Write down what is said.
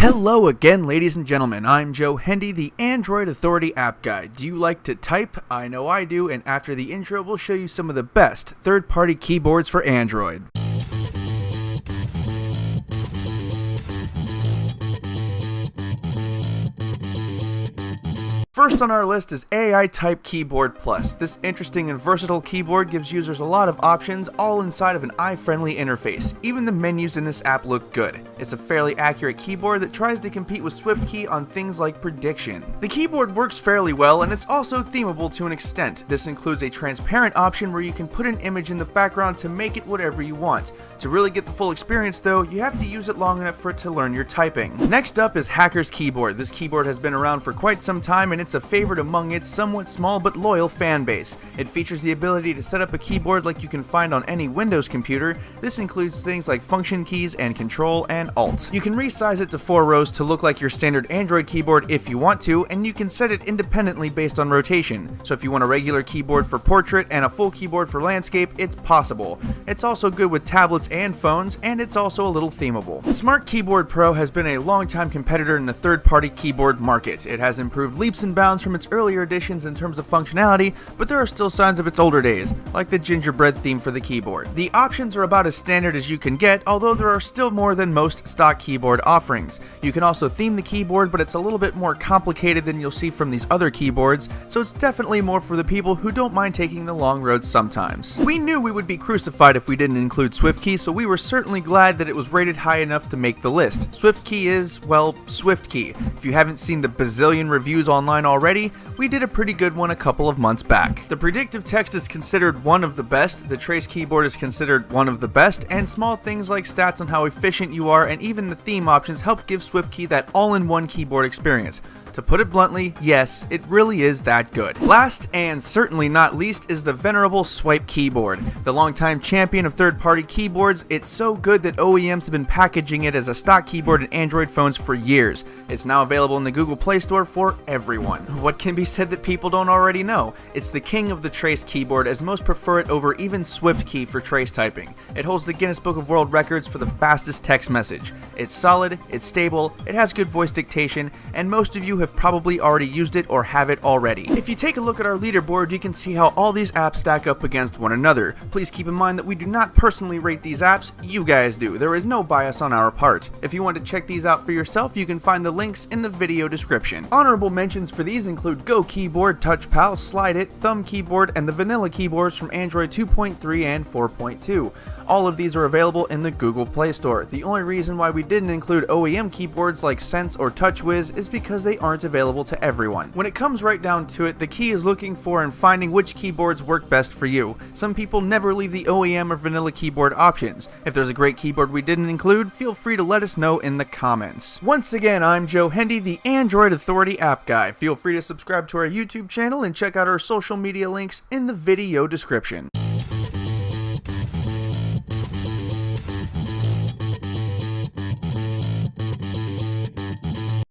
Hello again, ladies and gentlemen. I'm Joe Hindy, the Android Authority App Guy. Do you like to type? I know I do, and after the intro, we'll show you some of the best third-party keyboards for Android. First on our list is AI Type Keyboard Plus. This interesting and versatile keyboard gives users a lot of options, all inside of an eye-friendly interface. Even the menus in this app look good. It's a fairly accurate keyboard that tries to compete with SwiftKey on things like prediction. The keyboard works fairly well, and it's also themable to an extent. This includes a transparent option where you can put an image in the background to make it whatever you want. To really get the full experience though, you have to use it long enough for it to learn your typing. Next up is Hacker's Keyboard. This keyboard has been around for quite some time, and it's a favorite among its somewhat small but loyal fan base. It features the ability to set up a keyboard like you can find on any Windows computer. This includes things like function keys and Control and Alt. You can resize it to 4 rows to look like your standard Android keyboard if you want to, and you can set it independently based on rotation. So if you want a regular keyboard for portrait and a full keyboard for landscape, it's possible. It's also good with tablets and phones, and it's also a little themable. Smart Keyboard Pro has been a long-time competitor in the third-party keyboard market. It has improved leaps and bounds from its earlier editions in terms of functionality, but there are still signs of its older days, like the gingerbread theme for the keyboard. The options are about as standard as you can get, although there are still more than most stock keyboard offerings. You can also theme the keyboard, but it's a little bit more complicated than you'll see from these other keyboards, so it's definitely more for the people who don't mind taking the long road sometimes. We knew we would be crucified if we didn't include SwiftKey, so we were certainly glad that it was rated high enough to make the list. SwiftKey is, well, SwiftKey. If you haven't seen the bazillion reviews online already, we did a pretty good one a couple of months back. The predictive text is considered one of the best, the trace keyboard is considered one of the best, and small things like stats on how efficient you are and even the theme options help give SwiftKey that all-in-one keyboard experience. To put it bluntly, yes, it really is that good. Last, and certainly not least, is the venerable Swype Keyboard. The longtime champion of third-party keyboards, it's so good that OEMs have been packaging it as a stock keyboard in Android phones for years. It's now available in the Google Play Store for everyone. What can be said that people don't already know? It's the king of the trace keyboard, as most prefer it over even SwiftKey for trace typing. It holds the Guinness Book of World Records for the fastest text message. It's solid, it's stable, it has good voice dictation, and most of you have probably already used it or have it already. If you take a look at our leaderboard, you can see how all these apps stack up against one another. Please keep in mind that we do not personally rate these apps, you guys do. There is no bias on our part. If you want to check these out for yourself, you can find the links in the video description. Honorable mentions for these include Go Keyboard, TouchPal, Slide It, Thumb Keyboard, and the vanilla keyboards from Android 2.3 and 4.2. All of these are available in the Google Play Store. The only reason why we didn't include OEM keyboards like Sense or TouchWiz is because they aren't available to everyone. When it comes right down to it, the key is looking for and finding which keyboards work best for you. Some people never leave the OEM or vanilla keyboard options. If there's a great keyboard we didn't include, feel free to let us know in the comments. Once again, I'm Joe Hindy, the Android Authority App Guy. Feel free to subscribe to our YouTube channel and check out our social media links in the video description.